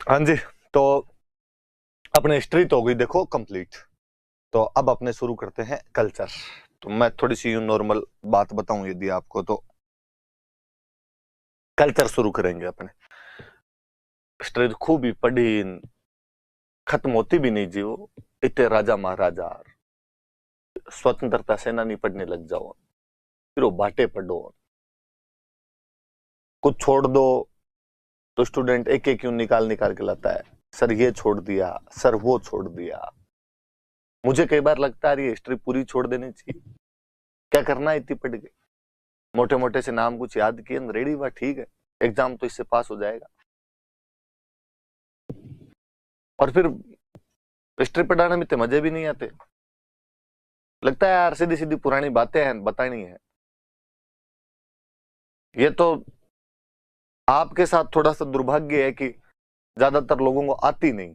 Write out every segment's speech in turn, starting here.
हाँ जी। तो अपने हिस्ट्री तो हो गई देखो कंप्लीट। तो अब अपने शुरू करते हैं कल्चर। तो मैं थोड़ी सी नॉर्मल बात बताऊं यदि आपको, तो कल्चर शुरू करेंगे अपने। हिस्ट्री तो खूब ही पढ़ी, खत्म होती भी नहीं जी वो। इतने राजा महाराजा, स्वतंत्रता सेनानी पढ़ने लग जाओ, फिर वो बाटे पढ़ो, कुछ छोड़ दो तो स्टूडेंट एक एक क्यों निकाल निकाल के लाता है। सर ये छोड़ दिया, सर वो छोड़ दिया। मुझे कई बार लगता है ये हिस्ट्री पूरी छोड़ देनी चाहिए। क्या करना है इतनी पढ़ के? मोटे मोटे से नाम कुछ याद किए, रेडी हुआ, ठीक है, एग्जाम तो इससे पास हो जाएगा। और फिर हिस्ट्री पढ़ाने में तो मजे भी नहीं आते। लगता है यार सीधी सीधी पुरानी बातें हैं बतानी है। ये तो आपके साथ थोड़ा सा दुर्भाग्य है कि ज्यादातर लोगों को आती नहीं,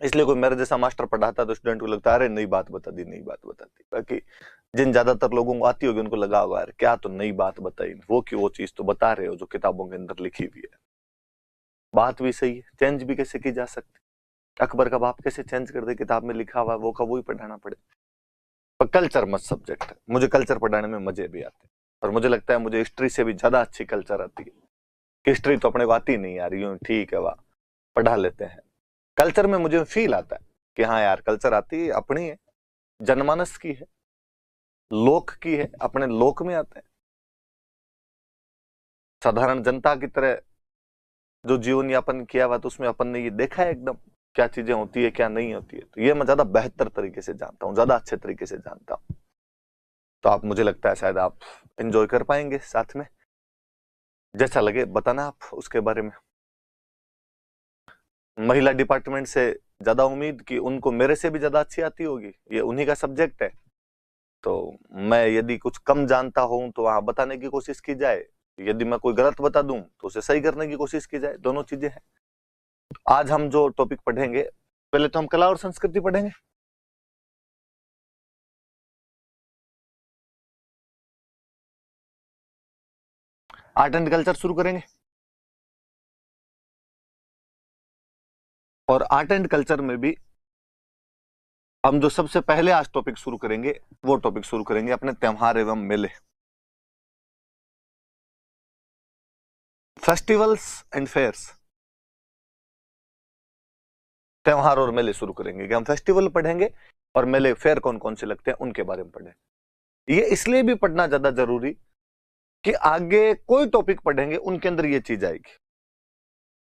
इसलिए कोई मेरे जैसा मास्टर पढ़ाता तो स्टूडेंट को लगता है अरे नई बात बता दी, नई बात बता दी। बाकी जिन ज्यादातर लोगों को आती होगी उनको लगा होगा यार क्या तो नई बात बताई, वो की वो चीज तो बता रहे हो जो किताबों के अंदर लिखी हुई है। बात भी सही है, चेंज भी कैसे की जा सकती। अकबर का बाप कैसे चेंज कर दे, किताब में लिखा हुआ है वो का वो ही पढ़ाना पड़े। पर कल्चर मस्त सब्जेक्ट है, मुझे कल्चर पढ़ाने में मजे भी आते हैं। और मुझे लगता है मुझे हिस्ट्री से भी ज्यादा अच्छी कल्चर आती है। हिस्ट्री तो अपने को आती नहीं यार, यूं ठीक है वाह पढ़ा लेते हैं। कल्चर में मुझे फील आता है कि हाँ यार कल्चर आती है, अपनी है, जनमानस की है, लोक की है, अपने लोक में आते हैं। साधारण जनता की तरह जो जीवन यापन किया हुआ तो उसमें अपन ने ये देखा है एकदम क्या चीजें होती है क्या नहीं होती है। तो ये मैं ज्यादा बेहतर तरीके से जानता हूँ, ज्यादा अच्छे तरीके से जानता हूँ। तो आप, मुझे लगता है शायद आप एंजॉय कर पाएंगे साथ में। जैसा लगे बताना आप उसके बारे में। महिला डिपार्टमेंट से ज्यादा उम्मीद कि उनको मेरे से भी ज्यादा अच्छी आती होगी, ये उन्हीं का सब्जेक्ट है। तो मैं यदि कुछ कम जानता हूं तो वहां बताने की कोशिश की जाए, यदि मैं कोई गलत बता दूं तो उसे सही करने की कोशिश की जाए, दोनों चीजें हैं। आज हम जो टॉपिक पढ़ेंगे, पहले तो हम कला और संस्कृति पढ़ेंगे। आर्ट एंड कल्चर शुरू करेंगे। और आर्ट एंड कल्चर में भी हम जो सबसे पहले आज टॉपिक शुरू करेंगे वो टॉपिक शुरू करेंगे अपने त्योहार एवं मेले, फेस्टिवल्स एंड फेयर्स। त्योहार और मेले शुरू करेंगे कि हम फेस्टिवल पढ़ेंगे और मेले फेयर कौन कौन से लगते हैं उनके बारे में पढ़ेंगे। ये इसलिए भी पढ़ना ज्यादा जरूरी कि आगे कोई टॉपिक पढ़ेंगे उनके अंदर ये चीज आएगी।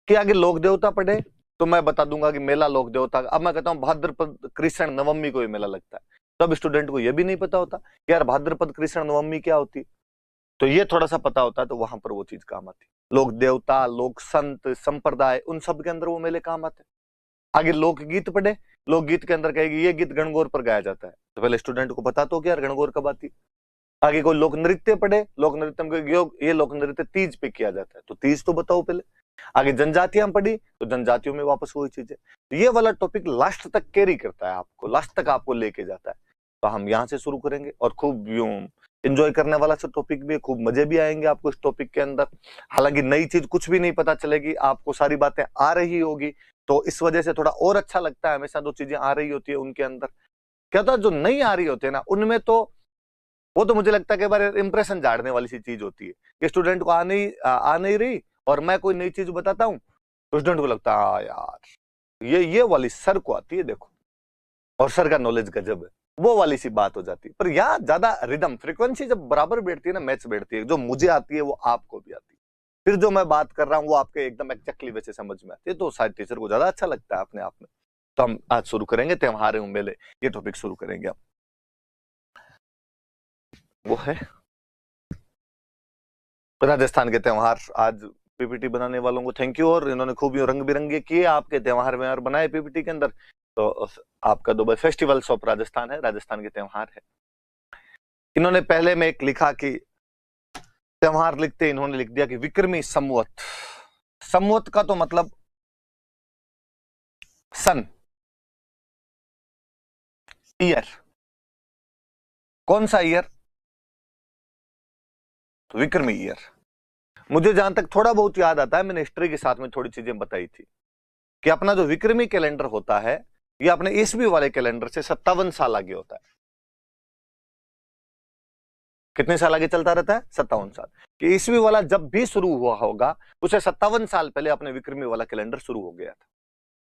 कि आगे लोक देवता पढ़े तो मैं बता दूंगा कि मेला लोक देवता, अब मैं कहता हूं भाद्रपद कृष्ण नवमी को ये मेला लगता है, तब स्टूडेंट को ये भी नहीं पता होता कि यार भाद्रपद कृष्ण नवमी क्या होती है। तो ये थोड़ा सा पता होता है तो वहां पर वो चीज काम आती है। लोक देवता, लोक संत, संप्रदाय, उन सब के अंदर वो मेले काम आते हैं। आगे लोकगीत पढ़े, लोकगीत के अंदर कहेगी ये गीत गणगौर पर गाया जाता है, तो पहले स्टूडेंट को पता तो क्या यार गणगौर कब आती है। आगे कोई लोक नृत्य पढ़े, लोक नृत्य में ये लोक नृत्य तीज पे किया जाता है, तो तीज तो बताओ पहले। आगे जनजातियां पढ़ी तो जनजातियों में वापस वही चीजें। तो ये वाला टॉपिक लास्ट तक कैरी करता है आपको, लास्ट तक आपको लेके जाता है। तो हम यहाँ से शुरू करेंगे और खूब यूं एंजॉय करने वाला सा टॉपिक भी है, खूब मजे भी आएंगे आपको इस टॉपिक के अंदर। हालांकि नई चीज कुछ भी नहीं पता चलेगी, आपको सारी बातें आ रही होगी, तो इस वजह से थोड़ा और अच्छा लगता है। हमेशा जो चीजें आ रही होती है उनके अंदर क्या होता है, जो नहीं आ रही होती है ना उनमें तो वो तो मुझे लगता है कि बार इंप्रेशन झाड़ने वाली सी चीज होती है कि स्टूडेंट को आ नहीं रही और मैं कोई नई चीज बताता हूँ तो स्टूडेंट को लगता है हाँ यार ये वाली सर को आती है देखो, और सर का नॉलेज गजब है, वो वाली सी बात हो जाती है। पर यहाँ ज्यादा रिदम फ्रीक्वेंसी जब बराबर बैठती है ना, मैच बैठती है, जो मुझे आती है वो आपको भी आती है, फिर जो मैं बात कर रहा हूँ वो आपके एकदम एक्जैक्टली वैसे समझ में आती है, तो शायद टीचर को ज्यादा अच्छा लगता है अपने आप में। तो हम आज शुरू करेंगे त्योहार एवं मेले, ये टॉपिक शुरू करेंगे हम। वो है राजस्थान के त्योहार। आज पीपीटी बनाने वालों को थैंक यू, और इन्होंने खूब रंग बिरंगे किए आपके त्योहार में और बनाए पीपीटी के अंदर। तो आपका दुबई फेस्टिवल्स ऑफ राजस्थान है, राजस्थान के त्योहार है। इन्होंने पहले में एक लिखा कि त्योहार लिखते इन्होंने लिख दिया कि विक्रमी संवत। संवत का तो मतलब सन, ईयर। कौन सा ईयर? तो विक्रमी ईयर। मुझे जहां तक थोड़ा बहुत याद आता है, मैंने हिस्ट्री के साथ में थोड़ी चीजें बताई थी कि अपना जो विक्रमी कैलेंडर होता है ये अपने ईस्वी वाले कैलेंडर से 57 साल आगे होता है। कितने साल आगे चलता रहता है? 57 साल। कि ईस्वी वाला जब भी शुरू हुआ होगा उसे 57 साल पहले अपने विक्रमी वाला कैलेंडर शुरू हो गया था।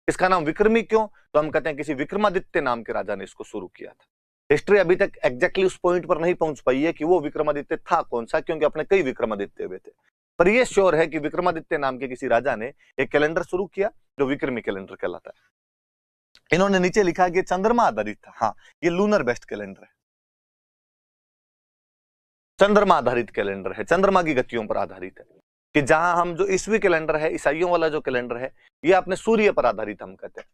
इसका नाम विक्रमी क्यों? तो हम कहते हैं किसी विक्रमादित्य नाम के राजा ने इसको शुरू किया था। हिस्ट्री अभी तक एग्जैक्टली उस पॉइंट पर नहीं पहुंच पाई है कि वो विक्रमादित्य था कौन सा, क्योंकि अपने कई विक्रमादित्य हुए थे। पर यह श्योर है कि विक्रमादित्य नाम के किसी राजा ने एक कैलेंडर शुरू किया जो विक्रमी कैलेंडर कहलाता है। इन्होंने नीचे लिखा कि चंद्रमा आधारित था। हाँ, ये लूनर बेस्ड कैलेंडर है, चंद्रमा आधारित कैलेंडर है, चंद्रमा की गतियों पर आधारित है। कि जहां हम जो ईस्वी कैलेंडर है, ईसाइयों वाला जो कैलेंडर है, ये अपने सूर्य पर आधारित हम कहते हैं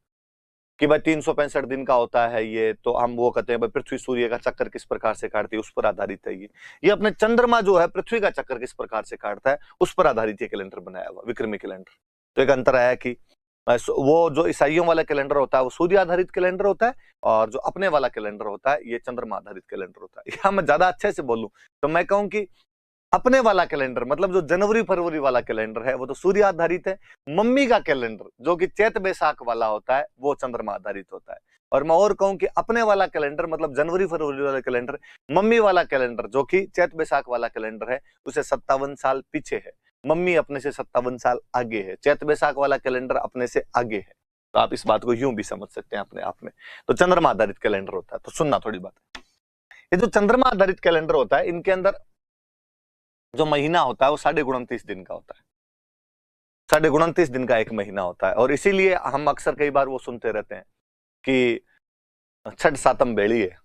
कि भाई 365 दिन का होता है ये, तो हम वो कहते हैं भाई पृथ्वी सूर्य का चक्कर किस प्रकार से काटती है उस पर आधारित है ये अपने चंद्रमा जो है पृथ्वी का चक्कर किस प्रकार से काटता है उस पर आधारित ये कैलेंडर बनाया हुआ विक्रमी कैलेंडर। तो एक अंतर आया कि वो जो ईसाइयों वाला कैलेंडर होता है वो सूर्य आधारित कैलेंडर होता है, और जो अपने वाला कैलेंडर होता है ये चंद्रमा आधारित कैलेंडर होता है। या मैं ज्यादा अच्छे से बोलूं तो मैं कहूं कि अपने वाला कैलेंडर मतलब जो जनवरी फरवरी वाला कैलेंडर है वो तो सूर्य आधारित है। मम्मी का कैलेंडर जो कि चैत बैसाख वाला होता है वो चंद्रमा आधारित होता है। और मैं और कहूं कि अपने वाला कैलेंडर मतलब जनवरी फरवरी वाला कैलेंडर, मम्मी वाला कैलेंडर जो कि चैत बैसाख वाला कैलेंडर है उसे 57 साल पीछे है। मम्मी अपने से 57 साल आगे है, चैत बैसाख वाला कैलेंडर अपने से आगे है। तो आप इस बात को यूं भी समझ सकते हैं अपने आप में। तो चंद्रमा आधारित कैलेंडर होता है। तो सुनना थोड़ी बात, ये जो चंद्रमा आधारित कैलेंडर होता है इनके अंदर जो महीना होता है वो 29.5 दिन का होता है। 29.5 दिन का एक महीना होता है। और इसीलिए हम अक्सर कई बार वो सुनते रहते हैं कि छठ सातम बेड़ी है,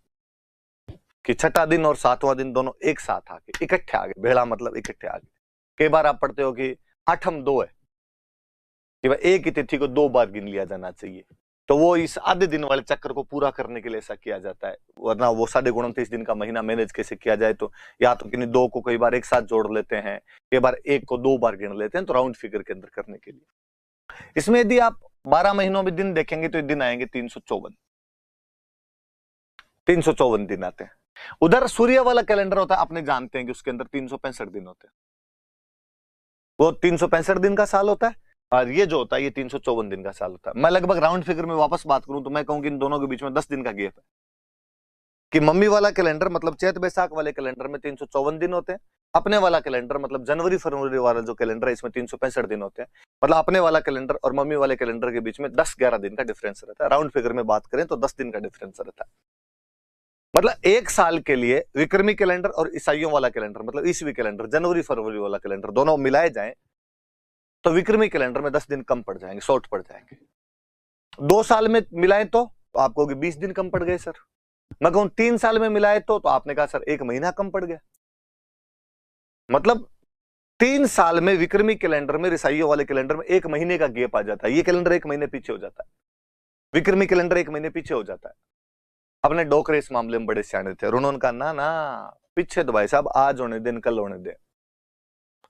कि छठा दिन और सातवां दिन दोनों एक साथ आके इकट्ठे आ गए। बेड़ा मतलब इकट्ठे आ गए। कई बार आप पढ़ते हो कि आठम 2 है, कि भाई एक ही तिथि को 2 बार गिन लिया जाना चाहिए। तो वो इस आधे दिन वाले चक्कर को पूरा करने के लिए ऐसा किया जाता है, वरना वो 29.5 दिन का महीना मैनेज कैसे किया जाए। तो या तो किन्हीं 2 को कई बार एक साथ जोड़ लेते हैं, कई बार एक को 2 बार गिन लेते हैं, तो राउंड फिगर के अंदर करने के लिए। इसमें यदि आप 12 महीनों में दिन देखेंगे तो दिन आएंगे 354 दिन आते हैं। उधर सूर्य वाला कैलेंडर होता है, अपने जानते हैं कि उसके अंदर 365 दिन होते हैं, वो 365 दिन का साल होता है। और ये जो होता है ये 354 दिन का साल होता है। मैं लगभग राउंड फिगर में वापस बात करूं तो मैं कहूं कि इन दोनों के बीच में 10 दिन का गैप है। कि मम्मी वाला कैलेंडर मतलब चैत बैसाख वाले कैलेंडर में 354 दिन होते हैं, अपने वाला कैलेंडर मतलब जनवरी फरवरी वाला जो कैलेंडर है इसमें 365 दिन होते हैं। मतलब अपने वाला कैलेंडर और मम्मी वाले कैलेंडर के बीच में 10-11 दिन का डिफरेंस रहता है। राउंड फिगर में बात करें तो 10 दिन का डिफरेंस रहता है। मतलब एक साल के लिए विक्रमी कैलेंडर और ईसाइयों वाला कैलेंडर मतलब ईस्वी कैलेंडर जनवरी फरवरी वाला कैलेंडर दोनों मिलाए जाए तो विक्रमी कैलेंडर में 10 दिन कम पड़ जाएंगे, शॉर्ट पड़ जाएंगे। 2 साल में मिलाए तो आप कहोगे 20 दिन कम पड़ गए सर। मैं कहूं 3 साल में मिलाए तो आपने कहा सर 1 महीना कम पड़ गया। मतलब 3 साल में विक्रमी कैलेंडर में ईसाइयों वाले कैलेंडर में 1 महीने का गैप आ जाता है। ये कैलेंडर 1 महीने पीछे हो जाता है, विक्रमी कैलेंडर 1 महीने पीछे हो जाता है। अपने डोकरे इस मामले में बड़े सियाने थे और उन्होंने कहा ना ना पीछे तो भाई साहब आज होने दिन कल होने दे।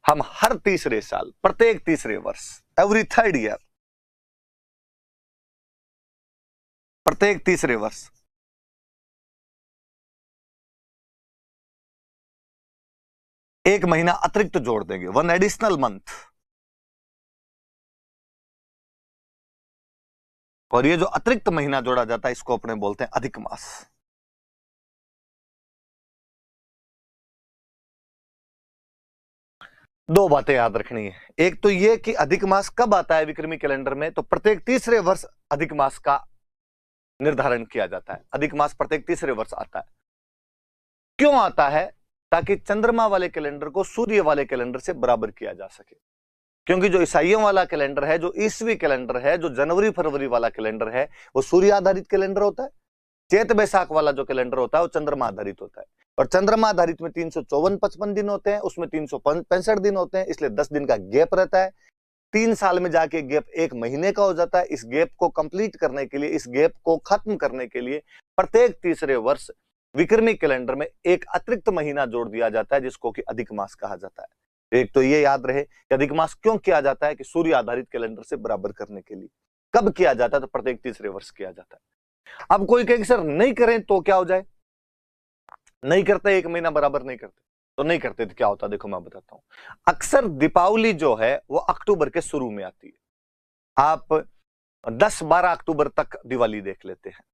हम हर तीसरे साल प्रत्येक तीसरे वर्ष एवरी 3rd ईयर प्रत्येक तीसरे वर्ष एक महीना अतिरिक्त जोड़ देंगे, 1 एडिशनल मंथ। और ये जो अतिरिक्त महीना जोड़ा जाता है इसको अपने बोलते हैं अधिक मास। दो बातें याद रखनी है। एक तो ये कि अधिक मास कब आता है विक्रमी कैलेंडर में, तो प्रत्येक तीसरे वर्ष अधिक मास का निर्धारण किया जाता है। अधिक मास प्रत्येक तीसरे वर्ष आता है। क्यों आता है? ताकि चंद्रमा वाले कैलेंडर को सूर्य वाले कैलेंडर से बराबर किया जा सके। क्योंकि जो ईसाइयों वाला कैलेंडर है, जो ईस्वी कैलेंडर है, जो जनवरी फरवरी वाला कैलेंडर है वो सूर्य आधारित कैलेंडर होता है। चैत बैसाख वाला जो कैलेंडर होता है वो चंद्रमा आधारित होता है। और चंद्रमा आधारित में 354-55 दिन होते हैं, उसमें 365 दिन होते हैं, इसलिए 10 दिन का गैप रहता है। 3 साल में जाके गैप 1 महीने का हो जाता है। इस गैप को कंप्लीट करने के लिए, इस गैप को खत्म करने के लिए प्रत्येक तीसरे वर्ष विक्रमी कैलेंडर में एक अतिरिक्त महीना जोड़ दिया जाता है जिसको कि अधिक मास कहा जाता है। एक तो ये याद रहे कि अधिक मास क्यों किया जाता है, कि सूर्य आधारित कैलेंडर से बराबर करने के लिए। कब किया जाता है? तो प्रत्येक तीसरे वर्ष किया जाता है। अब कोई कहे सर नहीं करें तो क्या हो जाए? नहीं करते 1 महीना बराबर नहीं करते, तो नहीं करते थे, क्या होता देखो मैं बताता हूं। अक्सर दीपावली जो है वो अक्टूबर के शुरू में आती है। आप 10-12 अक्टूबर तक दिवाली देख लेते हैं,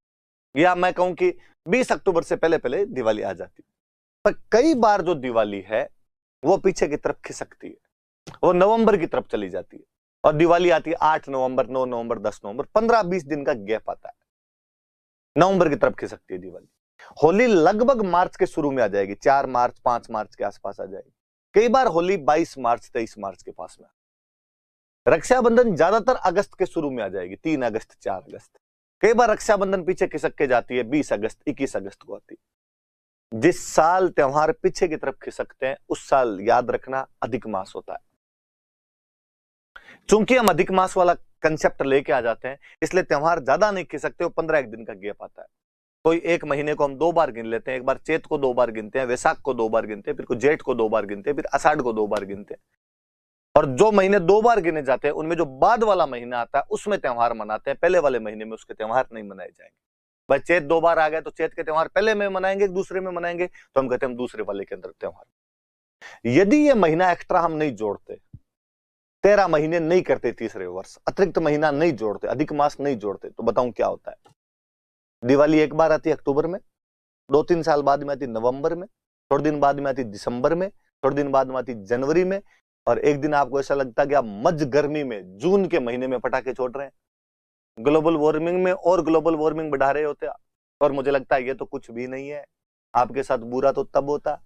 या मैं कहूं कि 20 अक्टूबर से पहले पहले दिवाली आ जाती है। पर कई बार जो दिवाली है वो पीछे की तरफ खिसकती है, वो नवंबर की तरफ चली जाती है, और दिवाली आती है 8 नवंबर, 9 नवंबर, 10 नवंबर, 15-20 दिन का गैप आता है, नवंबर की तरफ खिसकती है दिवाली। होली लगभग मार्च के शुरू में आ जाएगी, 4 मार्च 5 मार्च के आसपास आ जाएगी। कई बार होली 22 मार्च 23 मार्च के पास में। रक्षाबंधन ज्यादातर अगस्त के शुरू में आ जाएगी, 3 अगस्त 4 अगस्त। कई बार रक्षाबंधन पीछे खिसक के जाती है, 20 अगस्त 21 अगस्त को आती है। जिस साल त्योहार पीछे की तरफ खिसकते हैं उस साल याद रखना अधिक मास होता है। चूंकि हम अधिक मास वाला कंसेप्ट लेके आ जाते हैं, इसलिए त्योहार ज्यादा नहीं खिसकते, वो 15 दिन का गैप आता है। कोई एक महीने को हम 2 बार गिन लेते हैं, एक बार चैत को 2 बार गिनते हैं, वैशाख को 2 बार गिनते हैं, फिर जेठ को 2 बार गिनते हैं, फिर आषाढ़ को 2 बार गिनते हैं। और जो महीने 2 बार गिने जाते हैं उनमें जो बाद वाला महीना आता है उसमें त्योहार मनाते हैं, पहले वाले महीने में उसके त्योहार नहीं मनाए जाएंगे। भाई चैत 2 बार आ गए तो चैत के त्योहार पहले में मनाएंगे, दूसरे में मनाएंगे, तो हम कहते हैं हम दूसरे वाले के अंदर त्योहार। यदि ये महीना एक्स्ट्रा हम नहीं जोड़ते, 13 महीने नहीं करते, तीसरे वर्ष अतिरिक्त महीना नहीं जोड़ते, अधिक मास नहीं जोड़ते, तो बताऊं क्या होता है। दिवाली एक बार आती है अक्टूबर में, 2-3 साल बाद में आती नवंबर में, थोड़े दिन बाद में आती दिसंबर में, थोड़े दिन बाद में आती जनवरी में, और एक दिन आपको ऐसा लगता है कि आप मध्य गर्मी में जून के महीने में पटाखे छोड़ रहे हैं, ग्लोबल वार्मिंग में और ग्लोबल वार्मिंग बढ़ा रहे होते आप। और मुझे लगता है ये तो कुछ भी नहीं है। आपके साथ बुरा तो तब होता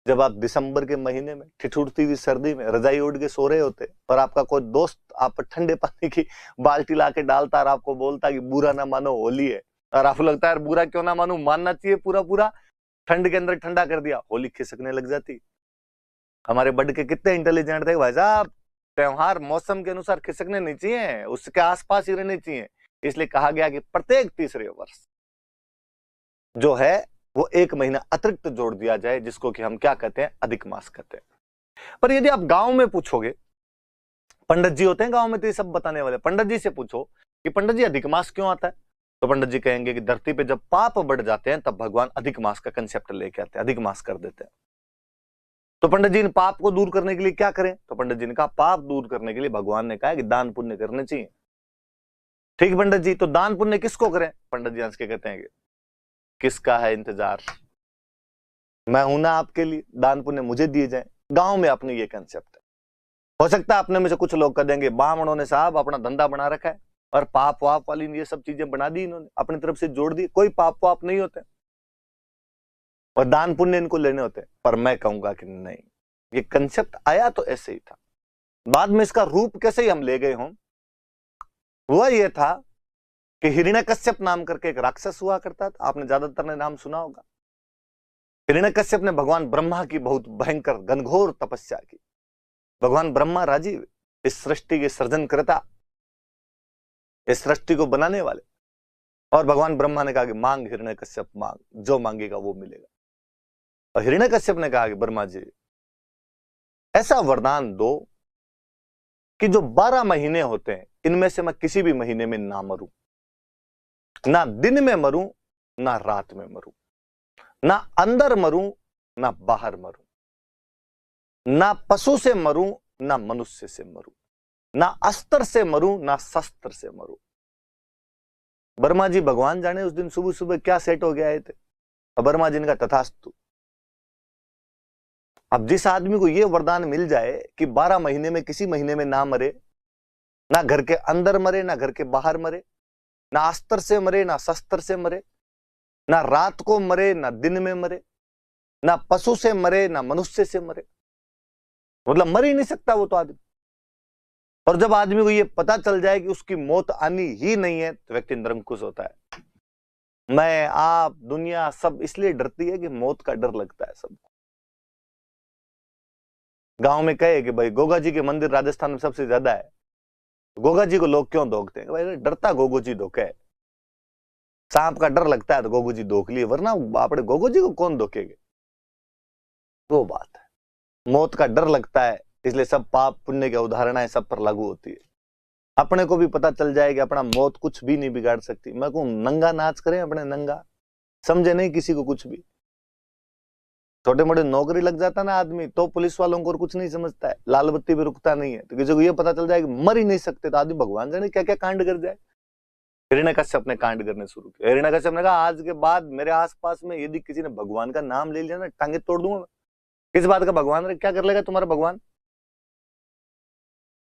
जब आप दिसंबर के महीने में ठिठुरती हुई सर्दी में रजाई उड़ के सो रहे होते, और आपका कोई दोस्त आप पर ठंडे पानी की बाल्टी ला के डालता और आपको बोलता कि बुरा ना मानो होली है, और आपको लगता है यार बुरा क्यों ना मानू, मानना चाहिए पूरा पूरा, ठंड के अंदर ठंडा कर दिया, होली खिसकने लग जाती। हमारे बड़ के कितने इंटेलिजेंट थे भाई साहब, त्योहार मौसम के अनुसार खिसकने नहीं चाहिए, उसके आसपास ही रहने चाहिए। इसलिए कहा गया कि प्रत्येक तीसरे वर्ष जो है वो 1 महीना अतिरिक्त जोड़ दिया जाए, जिसको कि हम क्या कहते हैं, अधिक मास कहते हैं। पर यदि आप गांव में पूछोगे, पंडित जी होते हैं गांव में तो ये सब बताने वाले, पंडित जी से पूछो कि पंडित जी अधिक मास क्यों आता है, तो पंडित जी कहेंगे कि धरती पे जब पाप बढ़ जाते हैं तब भगवान अधिक मास का कंसेप्ट लेके आते हैं, अधिक मास कर देते हैं। तो पंडित जी ने पाप को दूर करने के लिए क्या करें, तो पंडित जी ने कहा पाप दूर करने के लिए भगवान ने कहा कि दान पुण्य करने चाहिए। ठीक पंडित जी, तो दान पुण्य किसको करें, पंडित जी हंस के कहते हैं किसका है इंतजार, मैं हूं ना आपके लिए, दान पुण्य मुझे दिए जाए। गांव में अपने ये कंसेप्ट है। हो सकता है अपने में से कुछ लोग कह देंगे ब्राह्मणों ने साहब अपना धंधा बना रखा है और पाप वाप वाली ये सब चीजें बना दी इन्होंने, अपनी तरफ से जोड़ दी, कोई पाप वाप नहीं होते और दान पुण्य इनको लेने होते। पर मैं कहूंगा कि नहीं, ये कंसेप्ट आया तो ऐसे ही था, बाद में इसका रूप कैसे ही हम ले गए हों, हुआ ये था कि हिरण्यकश्यप नाम करके एक राक्षस हुआ करता था, आपने ज्यादातर ने नाम सुना होगा। हिरण्यकश्यप ने भगवान ब्रह्मा की बहुत भयंकर घनघोर तपस्या की। भगवान ब्रह्मा राजीव, इस सृष्टि के सृजनकर्ता, इस सृष्टि को बनाने वाले, और भगवान ब्रह्मा ने कहा कि मांग हिरण्यकश्यप मांग, जो मांगेगा वो मिलेगा। और हिरण्यकश्यप ने कहा कि ब्रह्मा जी ऐसा वरदान दो कि जो 12 महीने होते हैं इनमें से मैं किसी भी महीने में ना मरूं, ना दिन में मरूं ना रात में मरूं, ना अंदर मरूं ना बाहर मरूं, ना पशु से मरूं ना मनुष्य से मरूं, ना अस्त्र से मरूं ना शस्त्र से मरूं। ब्रह्मा जी भगवान जाने उस दिन सुबह सुबह क्या सेट हो गया थे। और ब्रह्मा जी ने कहा तथास्तु। अब जिस आदमी को यह वरदान मिल जाए कि 12 महीने में किसी महीने में ना मरे, ना घर के अंदर मरे ना घर के बाहर मरे, ना अस्त्र से मरे ना शस्त्र से मरे, ना रात को मरे ना दिन में मरे, ना पशु से मरे ना मनुष्य से मरे, मतलब मर ही नहीं सकता वो तो आदमी। और जब आदमी को ये पता चल जाए कि उसकी मौत आनी ही नहीं है तो व्यक्ति निरंकुश होता है। मैं आप दुनिया सब इसलिए डरती है कि मौत का डर लगता है सबको। गांव में कहे कि भाई गोगा जी के मंदिर राजस्थान में सबसे ज्यादा है, गोगा जी को लोग क्यों धोखते हैं, भाई डरता गोगो जी धोखे है, सांप का डर लगता है तो गोगो जी धोख लिए, वरना आपने गोगो जी को कौन धोखेगे। वो बात है, मौत का डर लगता है, इसलिए सब पाप पुण्य की उदाहरणाएं सब पर लागू होती है। अपने को भी पता चल जाए कि अपना मौत कुछ भी नहीं बिगाड़ सकती। मैं कहूं नंगा नाच करें अपने नंगा, समझे नहीं किसी को कुछ भी, छोटे मोटे नौकरी लग जाता ना आदमी तो पुलिस वालों को और कुछ नहीं समझता है, लाल बत्ती भी रुकता नहीं है। तो किसी को ये पता चल जाए कि मर ही नहीं सकते तो आदमी भगवान जाने क्या क्या कांड कर जाए। हिरण्यकश्यप ने कांड करने शुरू किया। हिरण्यकश्यप ने कहा आज के बाद मेरे आसपास में यदि किसी ने भगवान का नाम ले लिया ना टांगे तोड़ दूंगा। किस बात का भगवान रे, क्या कर लेगा तुम्हारा भगवान?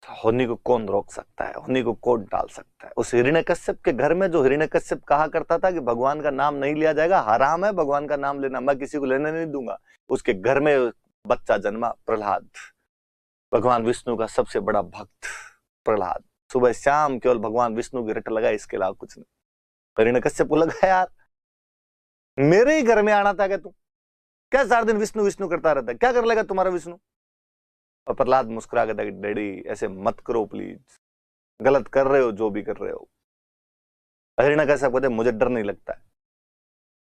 होनी को कौन रोक सकता है, होनी को कौन डाल सकता है। उस हिरण्यकश्यप के घर में जो हिरण्यकश्यप कहा करता था कि भगवान का नाम नहीं लिया जाएगा, हराम है भगवान का नाम लेना, मैं किसी को लेने नहीं दूंगा, उसके घर में बच्चा जन्मा प्रहलाद, भगवान विष्णु का सबसे बड़ा भक्त प्रहलाद। सुबह शाम केवल भगवान विष्णु की रट लगा, इसके अलावा कुछ नहीं। हिरण्यकश्यप को लगा यार मेरे ही घर में आना था, क्या तू क्या 4 दिन विष्णु विष्णु करता रहता है, क्या कर लेगा तुम्हारा विष्णु? और प्रहलाद मुस्कुरा के था कि डैडी ऐसे मत करो प्लीज, गलत कर रहे हो जो भी कर रहे हो। हिरण्यकश्यप कहते मुझे डर नहीं लगता है।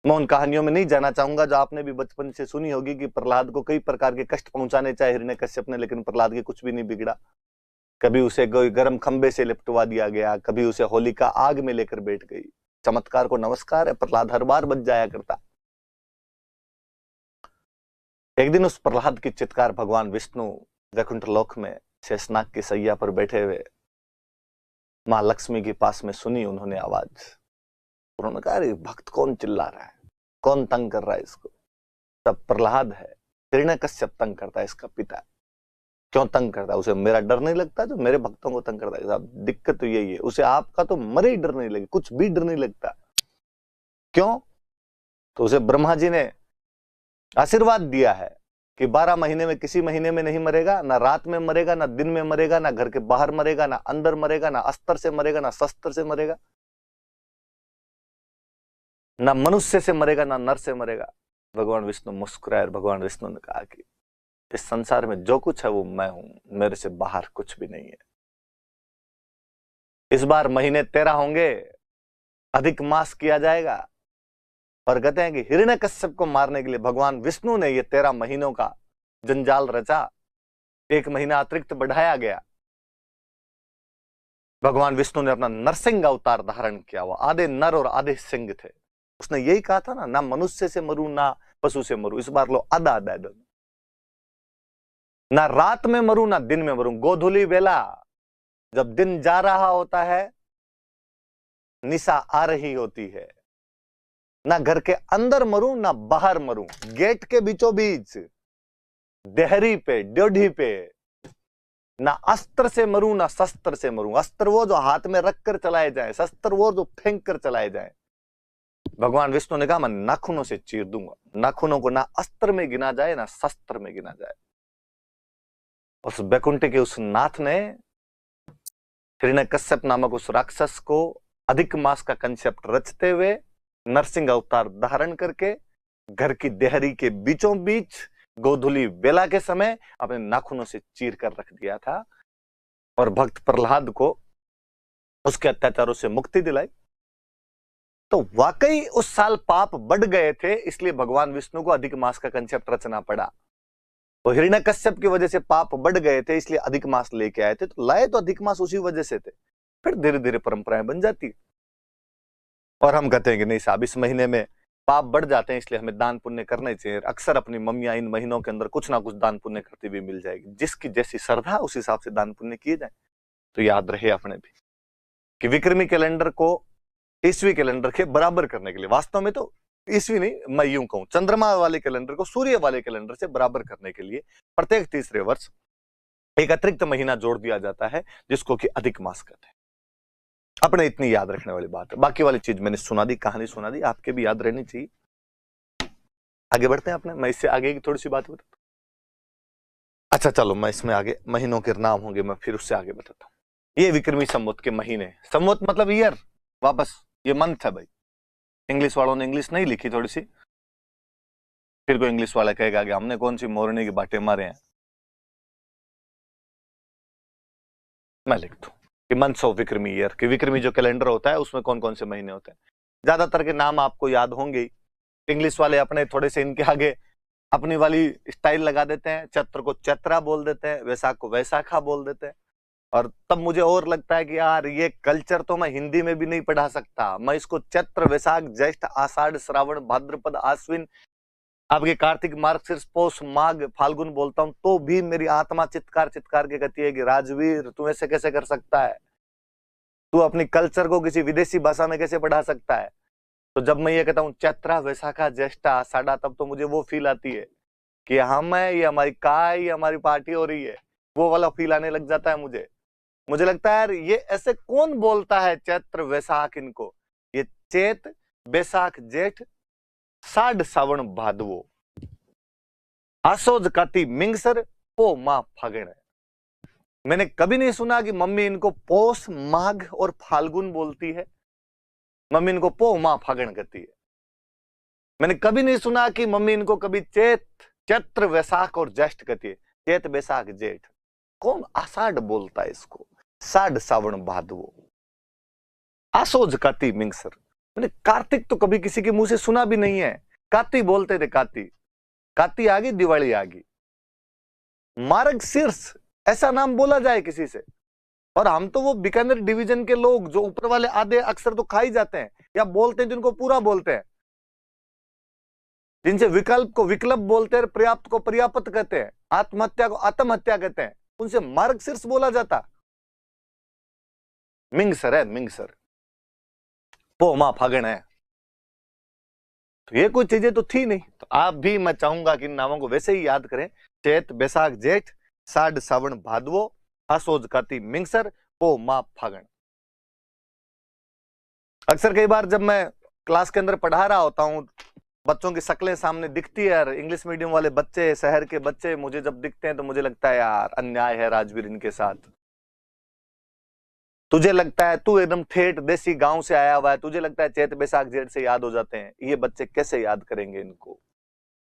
मैं उन कहानियों में नहीं जाना चाहूंगा जो आपने भी बचपन से सुनी होगी कि प्रहलाद को कई प्रकार के कष्ट पहुंचाने चाहे हिरण्यकश्यप ने, लेकिन प्रहलाद के कुछ भी नहीं बिगड़ा। कभी उसे कोई गर्म खंबे से लिपटवा दिया गया, कभी उसे होलिका आग में लेकर बैठ गई। चमत्कार को नमस्कार है, प्रहलाद हर बार बच जाया करता। एक दिन उस प्रहलाद की चित्कार भगवान विष्णु वैकुंठ लोक में शेषनाग की सैया पर बैठे हुए मां लक्ष्मी के पास में सुनी उन्होंने आवाज। उन्होंने कहा अरे भक्त कौन चिल्ला रहा है, कौन तंग कर रहा है इसको? तब प्रहलाद है, हिरण्यकश्यप तंग करता है इसका पिता। क्यों तंग करता है? उसे मेरा डर नहीं लगता जो मेरे भक्तों को तंग करता है। दिक्कत तो यही है, उसे आपका तो मरे ही डर नहीं लगे, कुछ भी डर नहीं लगता। क्यों? तो उसे ब्रह्मा जी ने आशीर्वाद दिया है कि 12 महीने में किसी महीने में नहीं मरेगा, ना रात में मरेगा, ना दिन में मरेगा, ना घर के बाहर मरेगा, ना अंदर मरेगा, ना अस्त्र से मरेगा, ना शस्त्र से मरेगा, ना मनुष्य से मरेगा, ना नर से मरेगा। भगवान विष्णु मुस्कुराए और भगवान विष्णु ने कहा कि इस संसार में जो कुछ है वो मैं हूं, मेरे से बाहर कुछ भी नहीं है। इस बार महीने 13 होंगे, अधिक मास किया जाएगा। और कहते हैं कि हिरण्यकश्यप को मारने के लिए भगवान विष्णु ने ये 13 महीनों का जंजाल रचा। 1 महीना अतिरिक्त बढ़ाया गया। भगवान विष्णु ने अपना नरसिंह अवतार धारण किया। वो आधे नर और आधे सिंह थे। उसने यही कहा था ना मनुष्य से मरूं ना पशु से मरूं। इस बार लो आधा आधा दोनों, ना रात में मरूं ना दिन में मरूं। गोधूली बेला जब दिन जा रहा होता है, निशा आ रही होती है, ना घर के अंदर मरूं ना बाहर मरूं, गेट के बीचों बीच, देहरी पे, ड्योढ़ी पे, ना अस्त्र से मरूं ना शस्त्र से मरूं। अस्त्र वो जो हाथ में रखकर चलाए जाए, शस्त्र वो जो फेंक कर चलाए जाए। भगवान विष्णु ने कहा मैं नाखूनों से चीर दूंगा। नाखूनों को ना अस्त्र में गिना जाए ना शस्त्र में गिना जाए। उस बैकुंठ के उस नाथ ने हिरण्यकश्यप नामक उस राक्षस को अधिक मास का कंसेप्ट रचते हुए नरसिंह अवतार धारण करके घर की देहरी के बीचों बीच गोधूली बेला के समय अपने नाखूनों से चीर कर रख दिया था और भक्त प्रहलाद को उसके अत्याचारों से मुक्ति दिलाई। तो वाकई उस साल पाप बढ़ गए थे, इसलिए भगवान विष्णु को अधिक मास का कंसेप्ट रचना पड़ा। तो हिरण्यकश्यप की वजह से पाप बढ़ गए थे, इसलिए अधिक मास लेके आए थे। तो लाए तो अधिक मास उसी वजह से थे। फिर धीरे धीरे परंपराएं बन जाती। और हम कहते हैं कि नहीं साहब इस महीने में पाप बढ़ जाते हैं, इसलिए हमें दान पुण्य करने चाहिए। अक्सर अपनी मम्मियां इन महीनों के अंदर कुछ ना कुछ दान पुण्य करती हुई मिल जाएगी। जिसकी जैसी श्रद्धा उस हिसाब से दान पुण्य किए जाए। तो याद रहे अपने भी कि विक्रमी कैलेंडर को ईस्वी कैलेंडर के बराबर करने के लिए, वास्तव में तो ईस्वी नहीं, मैं यूं कहूं चंद्रमा वाले कैलेंडर को सूर्य वाले कैलेंडर से बराबर करने के लिए प्रत्येक तीसरे वर्ष एक अतिरिक्त महीना जोड़ दिया जाता है, जिसको कि अधिक मास कहते हैं। अपने इतनी याद रखने वाली बात है। बाकी वाली चीज मैंने सुना दी, कहानी सुना दी, आपके भी याद रहनी चाहिए। आगे बढ़ते हैं अपने, मैं इससे आगे की थोड़ी सी बात बताता हूं। अच्छा चलो, मैं इसमें आगे महीनों के नाम होंगे, मैं फिर उससे आगे बताता हूं। ये विक्रमी संवत के महीने, संवत मतलब ईयर, वापस ये मंथ है भाई। इंग्लिश वालों ने इंग्लिश नहीं लिखी थोड़ी सी, फिर कोई इंग्लिश वाला कहेगा कि हमने कौन सी मोरनी के बाटे मारे हैं। मैं लिख दूं कि मंथ्स ऑफ विक्रमी ईयर, कि विक्रमी जो कैलेंडर होता है उसमें कौन कौन से महीने होते हैं। ज्यादातर के नाम आपको याद होंगे। इंग्लिश वाले अपने थोड़े से इनके आगे अपनी वाली स्टाइल लगा देते हैं। चैत्र को चैत्रा बोल देते हैं, वैशाख को वैशाखा बोल देते हैं। और तब मुझे और लगता है कि यार ये कल्चर तो मैं हिंदी में भी नहीं पढ़ा सकता। मैं इसको चैत्र, वैशाख, ज्येष्ठ, आषाढ़, श्रावण, भाद्रपद, आश्विन आपके कार्तिक मार्गशीर्ष पौष माघ फाल्गुन बोलता हूं तो भी मेरी आत्मा चित्कार चित्कार के कहती है कि राजवीर तू ऐसे कैसे कर सकता है, तू अपनी कल्चर को किसी विदेशी भाषा में कैसे पढ़ा सकता है। तो जब मैं ये कहता हूँ चैत्रा वैशाखा ज्येष्ठा आषाढ़ा, तब तो मुझे वो फील आती है कि हम है, ये हमारी काय, ये हमारी पार्टी हो रही है, वो वाला फील आने लग जाता है मुझे लगता है यार ये ऐसे कौन बोलता है चैत्र वैशाख इनको, ये चैत बैसाख जेठ साढ़ सावन भादवो आसोज काती मिंगसर पो मां फागण। मैंने कभी नहीं सुना कि मम्मी इनको पौष माघ और फाल्गुन बोलती है, मम्मी इनको पो मां फागण कहती है। मैंने कभी नहीं सुना कि मम्मी इनको कभी चैत्र वैशाख और ज्येष्ठ कहती है, चैत बैसाख जेठ। कौन आषाढ़ बोलता है इसको, साढ़ सावन भादवो आसोज काती मिंगसर। मैंने कार्तिक तो कभी किसी के मुंह से सुना भी नहीं है, काती बोलते थे, काती आ गई, दिवाली आ गई। मार्गशीर्ष ऐसा नाम बोला जाए किसी से, और हम तो वो बीकानेर डिवीजन के लोग जो ऊपर वाले आधे अक्षर तो खा ही जाते हैं या बोलते हैं, जिनको पूरा बोलते हैं, जिनसे विकल्प को विकल्प बोलते हैं, पर्याप्त को पर्याप्त कहते हैं, आत्महत्या को आत्महत्या कहते हैं, उनसे मार्गशीर्ष बोला जाता। मिंगसर है, मिंगसर पो मां फागण है। तो ये कोई चीजें तो थी नहीं। तो आप भी, मैं चाहूंगा कि इन नामों को वैसे ही याद करें, चैत बैसाख जेठ साढ़ सावन भादवो आसोज काती मिंगसर पो मां फागण। अक्सर कई बार जब मैं क्लास के अंदर पढ़ा रहा होता हूं, बच्चों की शक्लें सामने दिखती है यार, इंग्लिश मीडियम वाले बच्चे, शहर के बच्चे मुझे जब दिखते हैं तो मुझे लगता है यार अन्याय है राजवीर इनके साथ। तुझे लगता है तू एकदम ठेठ देसी गांव से आया हुआ है, तुझे लगता है चैत बैसाख जेठ से याद हो जाते हैं, ये बच्चे कैसे याद करेंगे इनको?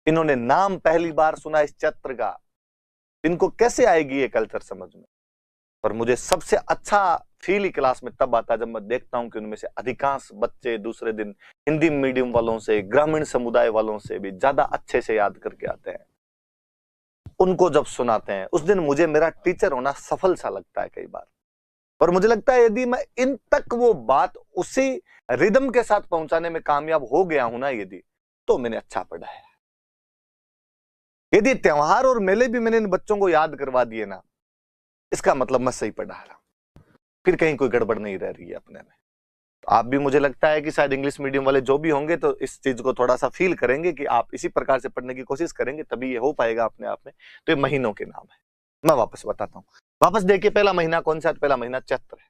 इन्होंने नाम पहली बार सुना इस चैत्र का, इनको कैसे आएगी ये कल्चर समझ में? पर मुझे सबसे अच्छा फील ही क्लास में तब आता है जब मैं देखता हूं कि उनमें से अधिकांश बच्चे दूसरे दिन हिंदी मीडियम वालों से, ग्रामीण समुदाय वालों से भी ज्यादा अच्छे से याद करके आते हैं। उनको जब सुनाते हैं उस दिन मुझे मेरा टीचर होना सफल सा लगता है कई बार। और मुझे लगता है यदि मैं इन तक वो बात उसी रिदम के साथ पहुंचाने में कामयाब हो गया हूं ना, यदि, तो मैंने अच्छा पढ़ा है। यदि त्योहार और मेले भी मैंने इन बच्चों को याद करवा दिए ना, इसका मतलब मैं सही पढ़ा रहा हूं, फिर कहीं कोई गड़बड़ नहीं रह रही है अपने में। तो आप भी, मुझे लगता है कि शायद इंग्लिश मीडियम वाले जो भी होंगे तो इस चीज को थोड़ा सा फील करेंगे कि आप इसी प्रकार से पढ़ने की कोशिश करेंगे, तभी ये हो पाएगा अपने आप में। तो ये महीनों के नाम है, मैं वापस बताता हूं। वापस देखिए, पहला महीना कौन सा है? पहला महीना चैत्र है।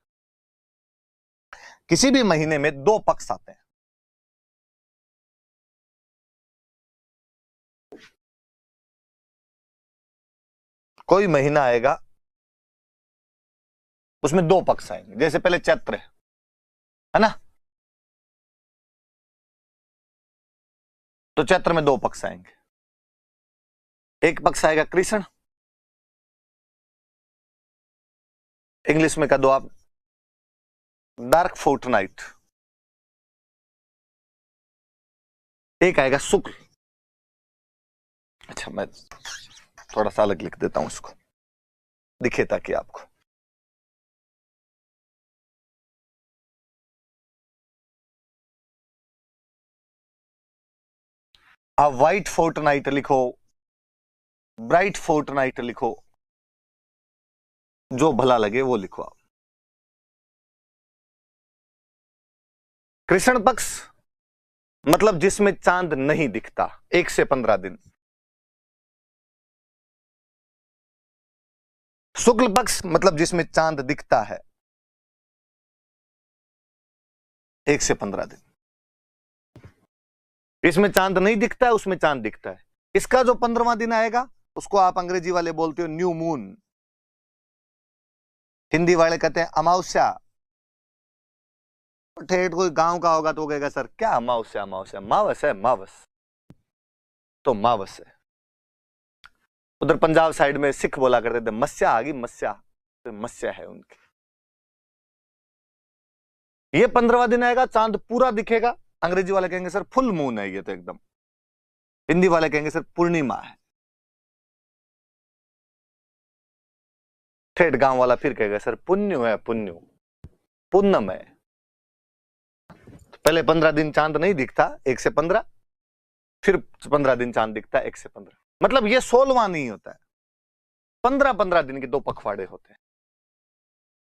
किसी भी महीने में दो पक्ष आते हैं। कोई महीना आएगा उसमें दो पक्ष आएंगे, जैसे पहले चैत्र है ना, तो चैत्र में दो पक्ष आएंगे। एक पक्ष आएगा कृष्ण, इंग्लिश में कह दो आप डार्क फोर्टनाइट। एक आएगा शुक्ल। अच्छा, मैं थोड़ा सा अलग लिख देता हूं, इसको दिखे ताकि आपको। आप व्हाइट फोर्टनाइट लिखो, ब्राइट फोर्टनाइट लिखो, जो भला लगे वो लिखो आप। कृष्ण पक्ष मतलब जिसमें चांद नहीं दिखता, 1 से 15 दिन। शुक्ल पक्ष मतलब जिसमें चांद दिखता है, 1 से 15 दिन। इसमें चांद नहीं दिखता है, उसमें चांद दिखता है। इसका जो 15वां दिन आएगा उसको आप अंग्रेजी वाले बोलते हो न्यू मून, हिंदी वाले कहते हैं अमावस्या। ठेठ कोई गांव का होगा तो कहेगा सर क्या अमावस्या, अमावस्या मावस है, मावस तो मावस है। उधर पंजाब साइड में सिख बोला करते थे मस्या आ गई, मस्या, तो मस्या है उनकी। ये 15वां दिन आएगा, चांद पूरा दिखेगा। अंग्रेजी वाले कहेंगे सर फुल मून है ये तो एकदम। हिंदी वाले कहेंगे सर पूर्णिमा है। ठेठ गांव वाला फिर कहेगा सर पुण्य है, पुण्य, पूनम है। तो पहले 15 दिन चांद नहीं दिखता, 1 से 15। फिर 15 दिन चांद दिखता है 1 से 15। मतलब ये 16वां नहीं होता है, 15-15 दिन के 2 पखवाड़े होते हैं।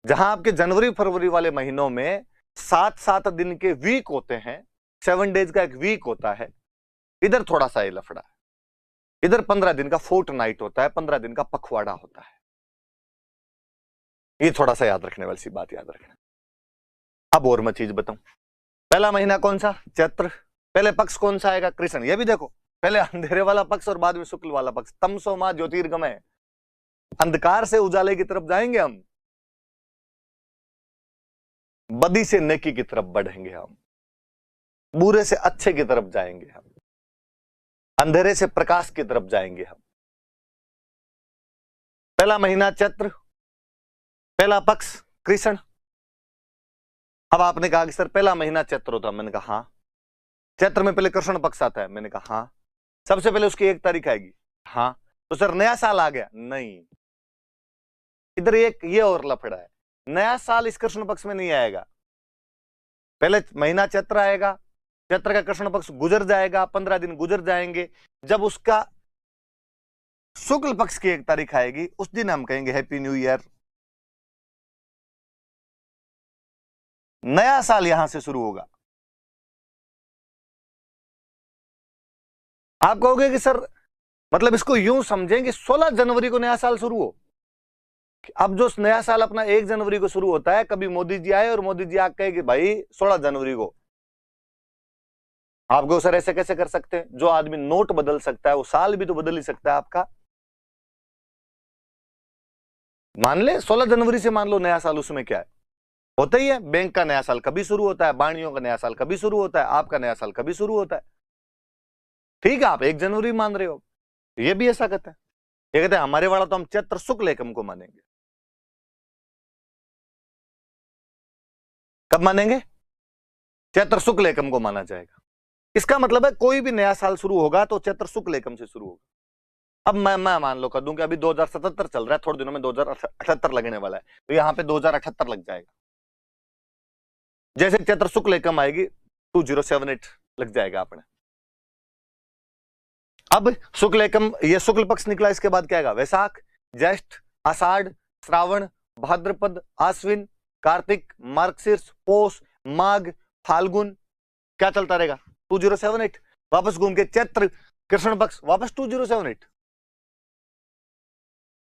जहां आपके जनवरी फरवरी वाले महीनों में 7-7 दिन के वीक होते हैं, 7 डेज का एक वीक होता है, इधर थोड़ा सा ये लफड़ा है। इधर 15 दिन का फोर्ट नाइट होता है, 15 दिन का पखवाड़ा होता है। ये थोड़ा सा याद रखने वाली सी बात याद रखना। अब और मैं चीज बताऊं, पहला महीना कौन सा? चैत्र। पहले पक्ष कौन सा आएगा? कृष्ण। ये भी देखो, पहले अंधेरे वाला पक्ष और बाद में शुक्ल वाला पक्ष। तमसो मां ज्योतिर्गमय, अंधकार से उजाले की तरफ जाएंगे हम, बदी से नेकी की तरफ बढ़ेंगे हम, बुरे से अच्छे की तरफ जाएंगे हम, अंधेरे से प्रकाश की तरफ जाएंगे हम। पहला महीना चैत्र, पहला पक्ष कृष्ण। अब आपने कहा कि सर पहला महीना चैत्र होता है। मैंने कहा हाँ। चैत्र में पहले कृष्ण पक्ष आता है। मैंने कहा हाँ। सबसे पहले उसकी 1 तारीख आएगी। हाँ। तो सर नया साल आ गया? नहीं, इधर एक ये और लफड़ा है, नया साल इस कृष्ण पक्ष में नहीं आएगा। पहले महीना चैत्र आएगा, चैत्र का कृष्ण पक्ष गुजर जाएगा, 15 दिन गुजर जाएंगे, जब उसका शुक्ल पक्ष की 1 तारीख आएगी, उस दिन हम कहेंगे हैप्पी न्यू ईयर। नया साल यहां से शुरू होगा। आप कहोगे कि सर मतलब इसको यूं समझें कि 16 जनवरी को नया साल शुरू हो। अब जो नया साल अपना 1 जनवरी को शुरू होता है, कभी मोदी जी आए और मोदी जी आके कहे कि भाई 16 जनवरी को। आपको सर ऐसे कैसे कर सकते हैं? जो आदमी नोट बदल सकता है वो साल भी तो बदल ही सकता है आपका। मान ले 16 जनवरी से मान लो नया साल, उसमें क्या है? होता ही है, बैंक का नया साल कभी शुरू होता है, बाणियों का नया साल कभी शुरू होता है, आपका नया साल कभी शुरू होता है। ठीक है, आप 1 जनवरी मान रहे हो, ये भी ऐसा कहते हैं। ये कहते हैं हमारे वाला तो हम चैत्र शुक्ल एकम को मानेंगे। कब मानेंगे? चैत्र शुक्ल एकम को माना जाएगा। इसका मतलब है कोई भी नया साल शुरू होगा तो चैत्र शुक्ल एकम से शुरू होगा। अब मैं मान लो कर दूं कि अभी 2077 चल रहा है, थोड़े दिनों में 2078 लगने वाला है, तो यहां पे 2078 लग जाएगा। जैसे चैत्र शुक्ल एकम आएगी 2078 लग जाएगा अपने। अब शुक्ल एकम, ये शुक्ल पक्ष निकला, इसके बाद क्या आएगा? वैशाख, ज्येष्ठ, आषाढ़, श्रावण, भाद्रपद, आश्विन, कार्तिक, मार्गशीर्ष, पौष, माघ, फाल्गुन, क्या चलता रहेगा? 2078। वापस घूम के चैत्र कृष्ण पक्ष, वापस 2078।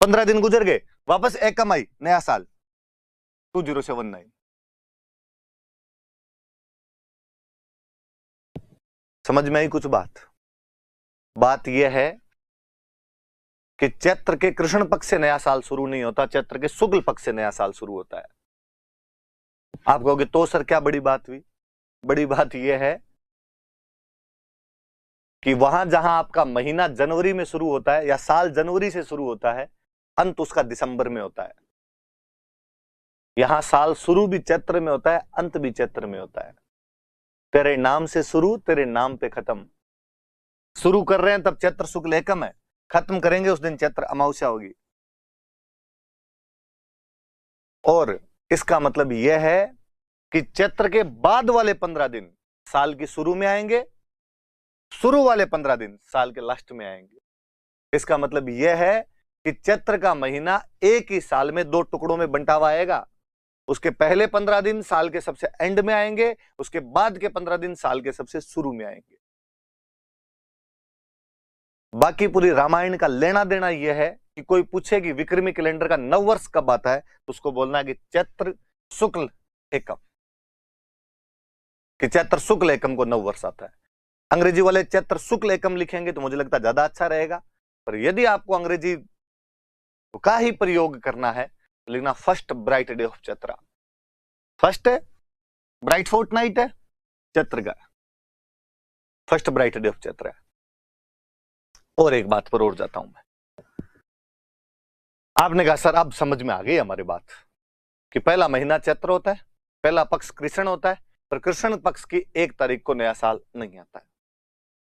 15 दिन गुजर गए, वापस एकम आई, नया साल 2079। समझ में आई कुछ बात? बात यह है कि चैत्र के कृष्ण पक्ष से नया साल शुरू नहीं होता, चैत्र के शुक्ल पक्ष से नया साल शुरू होता है। आप कहोगे तो सर क्या बड़ी बात हुई? बड़ी बात यह है कि वहां जहां आपका महीना जनवरी में शुरू होता है या साल जनवरी से शुरू होता है, अंत उसका दिसंबर में होता है। यहां साल शुरू भी चैत्र में होता है, अंत भी चैत्र में होता है। तेरे नाम से शुरू, तेरे नाम पे खत्म। शुरू कर रहे हैं तब चैत्र शुक्ल एकम है, खत्म करेंगे उस दिन चैत्र अमावस्या होगी। और इसका मतलब यह है कि चैत्र के बाद वाले 15 दिन साल के शुरू में आएंगे, शुरू वाले 15 दिन साल के लास्ट में आएंगे। इसका मतलब यह है कि चैत्र का महीना एक ही साल में 2 टुकड़ों में बंटा हुआ आएगा। उसके पहले 15 दिन साल के सबसे एंड में आएंगे, उसके बाद के 15 दिन साल के सबसे शुरू में आएंगे। बाकी पूरी रामायण का लेना देना यह है कि कोई पूछे कि विक्रमी कैलेंडर का नव वर्ष कब आता है, तो उसको बोलना है कि चैत्र शुक्ल एकम, कि चैत्र शुक्ल एकम को नव वर्ष आता है। अंग्रेजी वाले चैत्र शुक्ल एकम लिखेंगे तो मुझे लगता है ज्यादा अच्छा रहेगा, पर यदि आपको अंग्रेजी का ही प्रयोग करना है तो लिखना first bright day of Chaitra. First है ब्राइट फोर्टनाइट है चैत्र का, first bright day of Chaitra है। और एक बात पर और जाता हूं मैं। आपने कहा सर अब समझ में आ गई हमारी बात कि पहला महीना चैत्र होता है, पहला पक्ष कृष्ण होता है, पर कृष्ण पक्ष की 1 तारीख को नया साल नहीं आता है।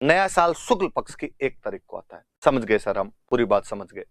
नया साल शुक्ल पक्ष की 1 तारीख को आता है। समझ गए सर? हम पूरी बात समझ गए।